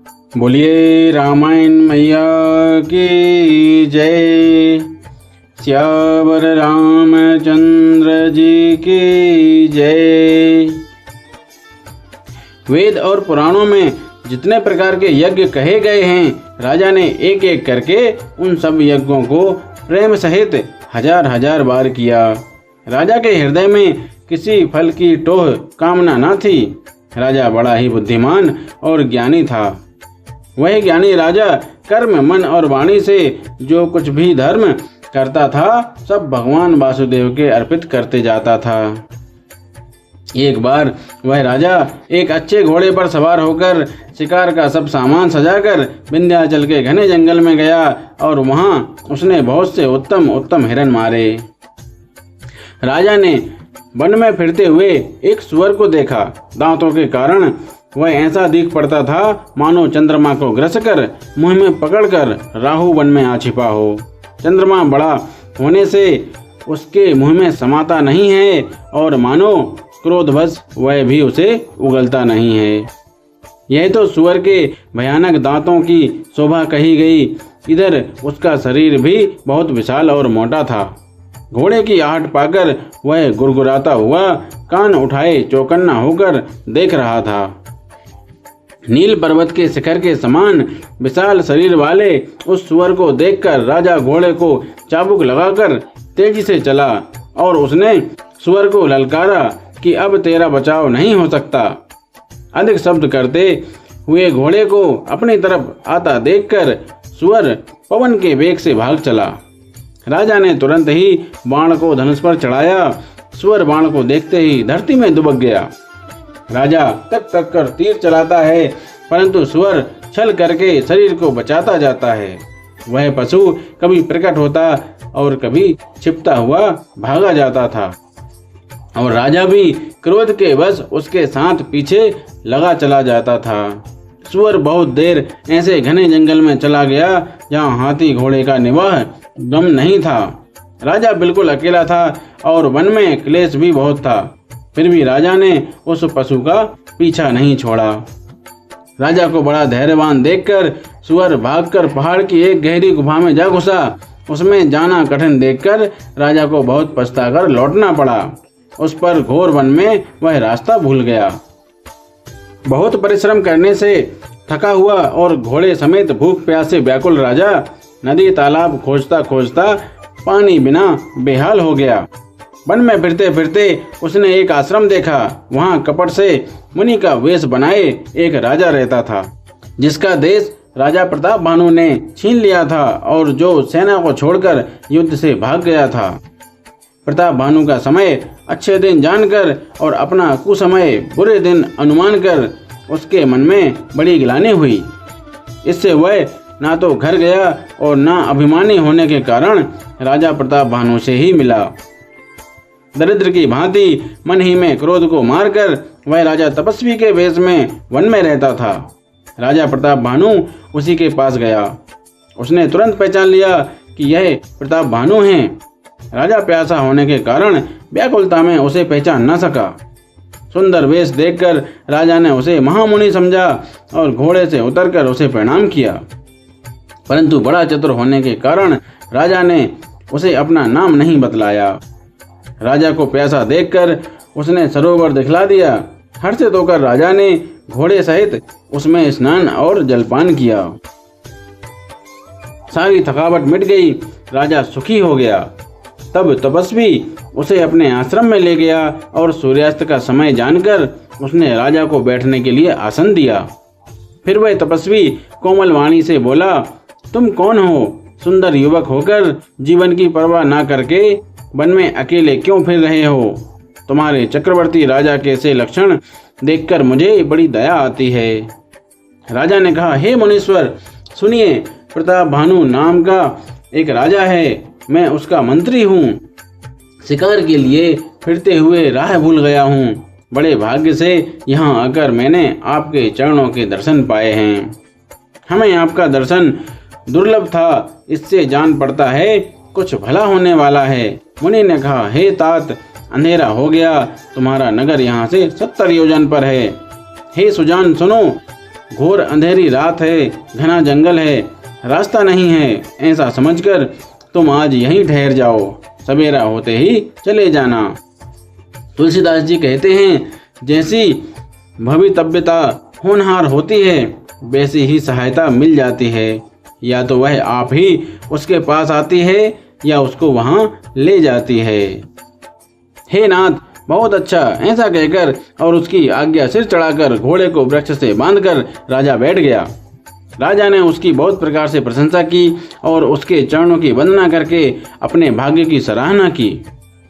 बोलिए रामायण मैया की जय। सियावर रामचंद्र जी की जय। वेद और पुराणों में जितने प्रकार के यज्ञ कहे गए हैं, राजा ने एक एक करके उन सब यज्ञों को प्रेम सहित हजार हजार बार किया। राजा के हृदय में किसी फल की टोह कामना न थी। राजा बड़ा ही बुद्धिमान और ज्ञानी था। वह ज्ञानी राजा कर्म, मन और वाणी से जो कुछ भी धर्म करता था, सब भगवान वासुदेव के अर्पित करते जाता था। एक बार वह राजा एक अच्छे घोड़े पर सवार होकर शिकार का सब सामान सजाकर विंध्याचल के घने जंगल में गया और वहां उसने बहुत से उत्तम उत्तम हिरण मारे। राजा ने वन में फिरते हुए एक सुअर को देखा। दांतों के कारण वह ऐसा दिख पड़ता था मानो चंद्रमा को ग्रस कर मुंह में पकड़कर राहु वन में आ छिपा हो। चंद्रमा बड़ा होने से उसके मुंह में समाता नहीं है और मानो क्रोधवश वह भी उसे उगलता नहीं है। यह तो सुअर के भयानक दांतों की शोभा कही गई, इधर उसका शरीर भी बहुत विशाल और मोटा था। घोड़े की आहट पाकर वह गुरगुराता हुआ कान उठाए चौकन्ना होकर देख रहा था। नील पर्वत के शिखर के समान विशाल शरीर वाले उस सुअर को देखकर राजा घोड़े को चाबुक लगाकर तेजी से चला और उसने सुअर को ललकारा कि अब तेरा बचाव नहीं हो सकता। अधिक शब्द करते हुए घोड़े को अपनी तरफ आता देखकर सुअर पवन के वेग से भाग चला। राजा ने तुरंत ही बाण को धनुष पर चढ़ाया। सुअर बाण को देखते ही धरती में दुबक गया। राजा तक तक कर तीर चलाता है, परंतु सुअर छल करके शरीर को बचाता जाता है। वह पशु कभी प्रकट होता और कभी छिपता हुआ भागा जाता था और राजा भी क्रोध के वश उसके साथ पीछे लगा चला जाता था। सुअर बहुत देर ऐसे घने जंगल में चला गया जहाँ हाथी घोड़े का निवाह गम नहीं था। राजा बिल्कुल अकेला था और वन में क्लेश भी बहुत था, फिर भी राजा ने उस पशु का पीछा नहीं छोड़ा। राजा को बड़ा धैर्यवान देखकर सुअर भागकर पहाड़ की एक गहरी गुफा में जा घुसा। उसमें जाना कठिन देखकर राजा को बहुत पछताकर लौटना पड़ा। उस पर घोर वन में वह रास्ता भूल गया। बहुत परिश्रम करने से थका हुआ और घोड़े समेत भूख प्यास से व्याकुल राजा नदी तालाब खोजता खोजता पानी बिना बेहाल हो गया। वन में फिरते फिरते उसने एक आश्रम देखा। वहां कपट से मुनि का वेश बनाए एक राजा रहता था, जिसका देश राजा प्रताप भानु ने छीन लिया था और जो सेना को छोड़कर युद्ध से भाग गया था। प्रताप भानु का समय अच्छे दिन जानकर और अपना कुसमय बुरे दिन अनुमान कर उसके मन में बड़ी गिलानी हुई। इससे वह ना तो घर गया और ना अभिमानी होने के कारण राजा प्रताप भानु से ही मिला। दरिद्र की भांति मन ही में क्रोध को मारकर वह राजा तपस्वी के वेश में वन में रहता था। राजा प्रताप भानु उसी के पास गया। उसने तुरंत पहचान लिया कि यह प्रताप भानु हैं। राजा प्यासा होने के कारण व्याकुलता में उसे पहचान न सका। सुंदर वेश देखकर राजा ने उसे महामुनि समझा और घोड़े से उतरकर उसे प्रणाम किया, परंतु बड़ा चतुर होने के कारण राजा ने उसे अपना नाम नहीं बतलाया। राजा को प्यासा देखकर उसने सरोवर दिखला दिया। हर्षित होकर राजा ने घोड़े सहित उसमें स्नान और जलपान किया। सारी थकावट मिट गई। राजा सुखी हो गया। तब तपस्वी उसे अपने आश्रम में ले गया और सूर्यास्त का समय जानकर उसने राजा को बैठने के लिए आसन दिया। फिर वह तपस्वी कोमल वाणी से बोला, तुम कौन हो? सुंदर युवक होकर जीवन की परवाह ना करके वन में अकेले क्यों फिर रहे हो? तुम्हारे चक्रवर्ती राजा के से लक्षण देखकर मुझे बड़ी दया आती है। राजा ने कहा, हे मुनीश्वर सुनिए, प्रताप भानु नाम का एक राजा है। मैं उसका मंत्री हूँ। शिकार के लिए फिरते हुए राह भूल गया हूँ। बड़े भाग्य से यहाँ आकर मैंने आपके चरणों के दर्शन पाए हैं। हमें आपका दर्शन दुर्लभ था, इससे जान पड़ता है कुछ भला होने वाला है। मुनि ने कहा, हे तात, अंधेरा हो गया। तुम्हारा नगर यहाँ से 70 योजन पर है। हे सुजान सुनो, घोर अंधेरी रात है, घना जंगल है, रास्ता नहीं है, ऐसा समझकर तुम आज यहीं ठहर जाओ, सवेरा होते ही चले जाना। तुलसीदास जी कहते हैं, जैसी भवितव्यता होनहार होती है वैसी ही सहायता मिल जाती है। या तो वह आप ही उसके पास आती है या उसको वहां ले जाती है। हे नाथ, बहुत अच्छा, ऐसा कहकर और उसकी आज्ञा सिर चढ़ाकर घोड़े को वृक्ष से बांधकर राजा बैठ गया। राजा ने उसकी बहुत प्रकार से प्रशंसा की और उसके चरणों की वंदना करके अपने भाग्य की सराहना की।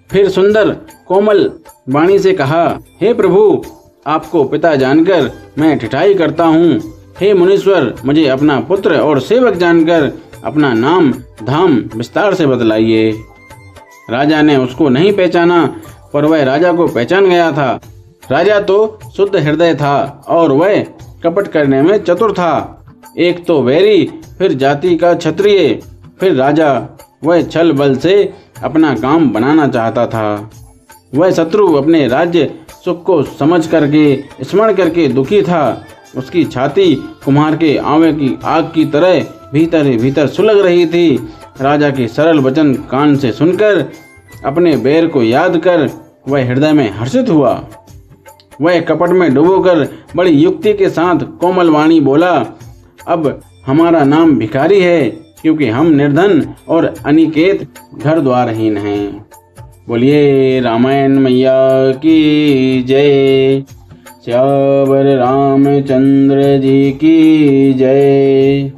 फिर सुंदर कोमल वाणी से कहा, हे प्रभु, आपको पिता जानकर मैं ठिठाई करता हूँ। हे मुनीश्वर, मुझे अपना पुत्र और सेवक जानकर अपना नाम धाम विस्तार से बतलाइए। राजा ने उसको नहीं पहचाना, पर वह राजा को पहचान गया था। राजा तो शुद्ध हृदय था और वह कपट करने में चतुर था। एक तो वैरी, फिर जाति का क्षत्रिय, फिर राजा। वह छल बल से अपना काम बनाना चाहता था। वह शत्रु अपने राज्य सुख को समझ करके स्मरण करके दुखी था। उसकी छाती कुम्हार के आंवे की आग की तरह भीतर ही भीतर सुलग रही थी। राजा के सरल वचन कान से सुनकर अपने बैर को याद कर वह हृदय में हर्षित हुआ। वह कपट में डूबोकर बड़ी युक्ति के साथ कोमल वाणी बोला, अब हमारा नाम भिखारी है, क्योंकि हम निर्धन और अनिकेत घर द्वारहीन हैं। बोलिए रामायण मैया की जय। श्यावर रामचंद्र जी की जय।